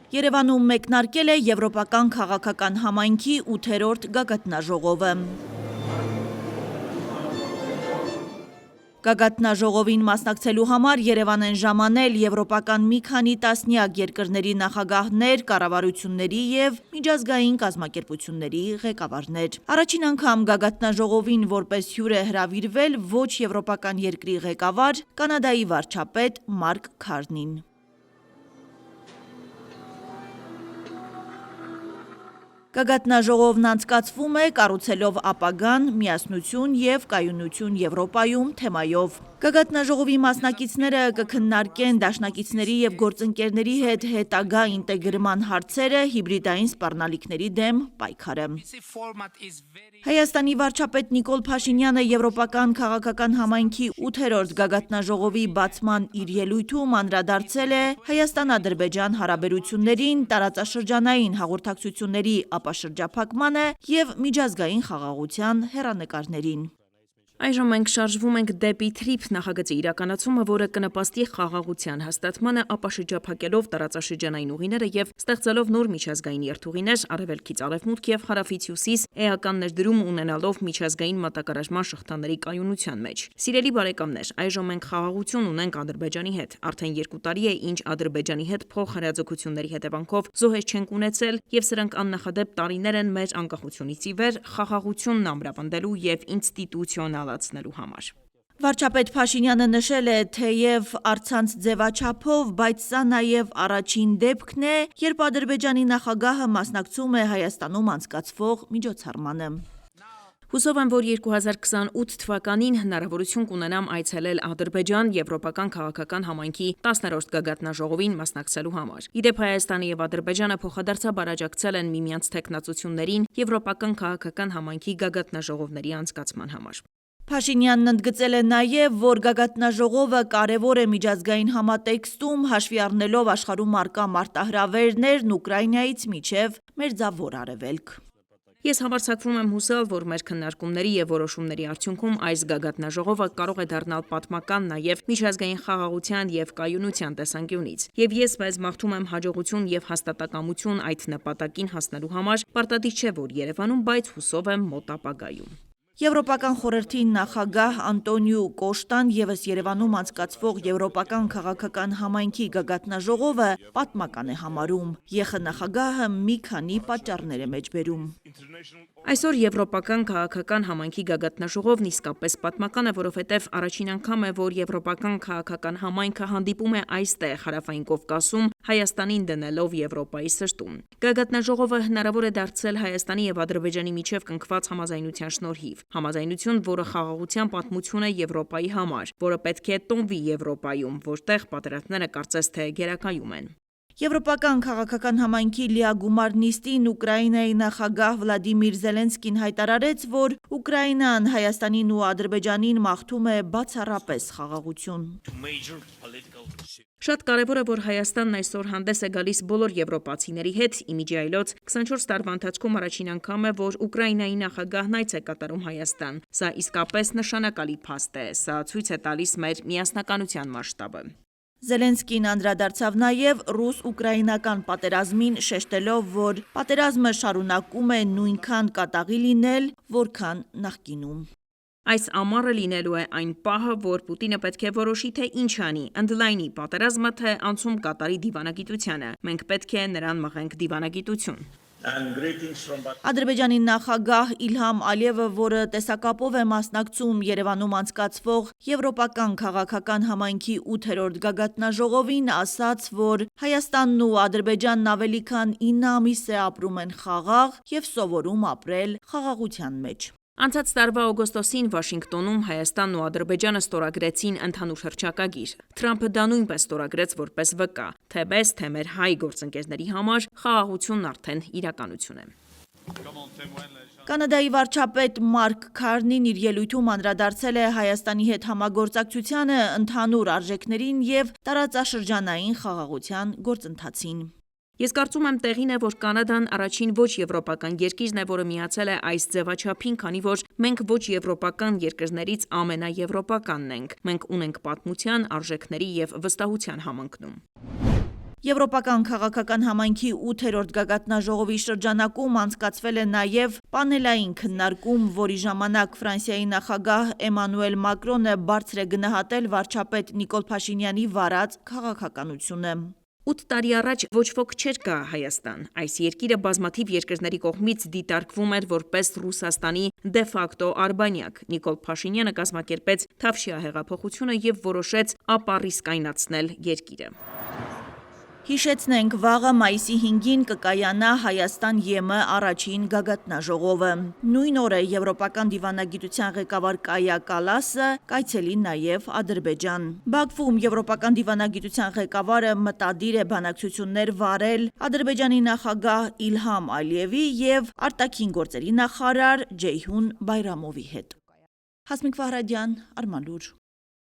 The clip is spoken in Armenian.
Երևանում մեկնարկել է Եվրոպական քաղաքական համայնքի 8-րդ գագաթնաժողովը։ Գագաթնաժողովին մասնակցելու համար Երևան են ժամանել եվրոպական մի քանի տասնյակ երկրների նախագահներ, կառավարությունների և միջազգային կազմակերպությունների ղեկավարներ։ Առաջին անգամ գագաթնաժողովին որպես հյուր է հրավիրվել ոչ եվրոպական երկրի ղեկավար՝ Կանադայի վարչապետ Մարկ Քարնին։ Գագաթնաժողովն անցկացվում է «Կառուցելով ապագան, միասնություն և կայունություն Եվրոպայում» թեմայով։ Գագաթնաժողովի մասնակիցները կքննարկեն դաշնակիցների և գործընկերների հետ հետագա ինտեգրման հարցերը, հիբրիդային սպառնալիքների դեմ պայքարը։ Հայաստանի վարչապետ Նիկոլ Փաշինյանը Եվրոպական քաղաքական համայնքի 8-րդ գագաթնաժողովի բացման իր ելույթում անդրադարձել է Հայաստան-Ադրբեջան հարաբերություններին, տարածաշրջանային հաղորդակցությունների ապաշրջափակմանը և միջազգային խաղաղության հեռանկարներին։ Այժմ մենք շարժվում ենք դեպի TRIP նախագծի իրականացումը, որը կնպաստի խաղաղության հաստատմանը, ապաշրջափակելով տարածաշրջանային ուղիները և ստեղծելով նոր միջազգային երթուղիներ արևելքից արևմուտք և հարավից հյուսիս, էական ներդրում ունենալով միջազգային մատակարարման շղթաների կայունության մեջ։ Սիրելի բարեկամներ, այժմ մենք խաղաղություն ունենք Ադրբեջանի հետ։ Արդեն 2 տարի է, ինչ Ադրբեջանի հետ փոխհրաձգությունների հետևանքով զոհեր չենք ունեցել, և սրանք աննախադեպ տարիներ են մեր անկախությունից ի վեր խաղաղությունն ամրապնդելու և ինստիտուցիոնալացնելու համար։ Վարչապետ Փաշինյանը նշել է, թեև առցանց ձևաչափով, բայց սա նաև առաջին դեպքն է, երբ Ադրբեջանի նախագահը մասնակցում է Հայաստանում անցկացվող միջոցառմանը։ Հուսով եմ, որ 2028 թվականին հնարավորություն կունենամ այցելել Ադրբեջան Եվրոպական քաղաքական համայնքի 10-րդ գագաթնաժողովին մասնակցելու համար։ Ի դեպ, Հայաստանը և Ադրբեջանը փոխադարձաբար աջակցել են միմյանց թեկնածություններին Եվրոպական քաղաքական համայնքի գագաթնաժողովների անցկացման համար։ Փաշինյանն ընդգծել է նաև, որ գագաթնաժողովը կարևոր է միջազգային համատեքստում, հաշվի առնելով աշխարհում առկա մարտահրավերներն Ուկրաինայից մինչև Մերձավոր Արևելք։ Ես համարձակվում եմ հուսալ, որ մեր քննարկումների և որոշումների արդյունքում այս գագաթնաժողովը կարող է դառնալ պատմական նաև միջազգային խաղաղության և կայունության տեսանկյունից։ Եվ ես մեզ մաղթում եմ հաջողություն և հաստատակամություն այդ նպատակին հասնելու համար, պարտադիր չէ, որ Երևանում, բայց հուսով եմ մոտ ապագայում։ Եվրոպական խորհրդի նախագահ Անտոնիու Կոշտան ևս Երևանում անցկացվող Եվրոպական քաղաքական համայնքի գագաթնաժողովը պատմական է համարում։ ԵԽ նախագահը մի քանի պատճառներ է մեջբերում։ Այսօր Եվրոպական քաղաքական համայնքի գագաթնաժողովն իսկապես պատմական է, որովհետև առաջին անգամ է, որ Եվրոպական քաղաքական համայնքը հանդիպում է այստեղ, Հարավային Կովկասում, Հայաստանին դնելով Եվրոպայի սրտում։ Գագաթնաժողովը հնարավոր է դարձել Հայաստանի և Ադրբեջանի միջև կնքված համաձայնության շնորհիվ։ Համաձայնություն, որը խաղաղության պատմություն է Եվրոպայի համար, որը պետք է տոնվի Եվրոպայում, որտեղ պատերազմները կարծես թե գերակայում են։ Եվրոպական քաղաքական համայնքի լիագումար նիստին Ուկրաինայի նախագահ Վլադիմիր Զելենսկին հայտարարեց, որ Ուկրաինան Հայաստանին ու Ադրբեջանին մաղթում է բացառապես խաղաղություն։ Շատ կարևոր է, որ Հայաստանն այսօր հանդես է գալիս բոլոր եվրոպացիների հետ, իմիջի այլոց 24 տարվա ընթացքում առաջին անգամ է, որ Ուկրաինայի նախագահն այց է կատարում Հայաստան։ Սա իսկապես նշանակալի փաստ է, սա ցույց է տալիս մեր միասնականության մասշտաբը։ Զելենսկին անդրադարձավ նաև ռուս-ուկրաինական պատերազմին, շեշտելով, որ պատերազմը շարունակում է նույնքան կատաղի լինել, որքան նախկինում։ Այս ամառը լինելու է այն պահը, որ Պուտինը պետք է որոշի, թե ինչ անի՝ ընդլայնի պատերազմը, թե անցում կատարի դիվանագիտությանը։ Մենք պետք է նրան մղենք դիվանագիտություն։ Ադրբեջանի նախագահ Իլհամ Ալիևը, որը տեսակապով է մասնակցում Երևանում անցկացվող Եվրոպական քաղաքական համայնքի 8-րդ գագաթնաժողովին, ասաց, որ Հայաստանն ու Ադրբեջանն ավելի քան 9 ամիս է ապրում են խաղաղ և սովորում ապրել խաղաղության մեջ։ Անցած տարվա օգոստոսին Վաշինգտոնում Հայաստանն ու Ադրբեջանը ստորագրեցին ընդհանուր հռչակագիր։ Թրամփը դա նույնպես ստորագրեց որպես վկա, թե մեզ, թե մեր հայ գործընկերների համար խաղաղությունն արդեն իրականություն է։ Կանադայի վարչապետ Մարկ Քարնին իր ելույթում անդրադարձել է Հայաստանի հետ համագործակցությանը, ընդհանուր արժեքներին և տարածաշրջանային խաղաղության գործընթացին։ Ես կարծում եմ տեղին է, որ Կանադան առաջին ոչ եվրոպական երկիրն է, որը միացել է այս ձևաչափին, քանի որ մենք ոչ եվրոպական երկրներից ամենաեվրոպականն ենք։ Մենք ունենք պատմության, արժեքների և վստահության համընկնում։ Եվրոպական քաղաքական համայնքի 8-րդ գագաթնաժողովի շրջանակում անցկացվել է նաև պանելային քննարկում, որի ժամանակ Ֆրանսիայի նախագահ Էմանուել Մակրոնը բարձր է գնահատել վարչապետ Նիկոլ Փաշինյանի վարած քաղաքականությունը։ 8 տարի առաջ ոչ ոք չէր գա Հայաստան։ Այս երկիրը բազմաթիվ երկրների կողմից դիտարկվում էր որպես Ռուսաստանի դե-ֆակտո Արբանյակ։ Նիկոլ Փաշինյանը կազմակերպեց Թավշյա հեղափոխությունը եւ որոշեց ապառիսկայնացնել երկիրը։ Հիշեցնենք, վաղը մայիսի 5-ին կկայանա Հայաստան-ԵՄ առաջին գագաթնաժողովը։ Նույն օրը Եվրոպական դիվանագիտության ղեկավար Կայա Կալասը կայցելի նաև Ադրբեջան։ Բաքվում Եվրոպական դիվանագիտության ղեկավարը մտադիր է բանակցություններ վարել Ադրբեջանի նախագահ Իլհամ Ալիևի եւ արտաքին գործերի նախարար Ջեյհուն Բայրամովի հետ։ Հասմիկ Վահրադյան, Արման լուր։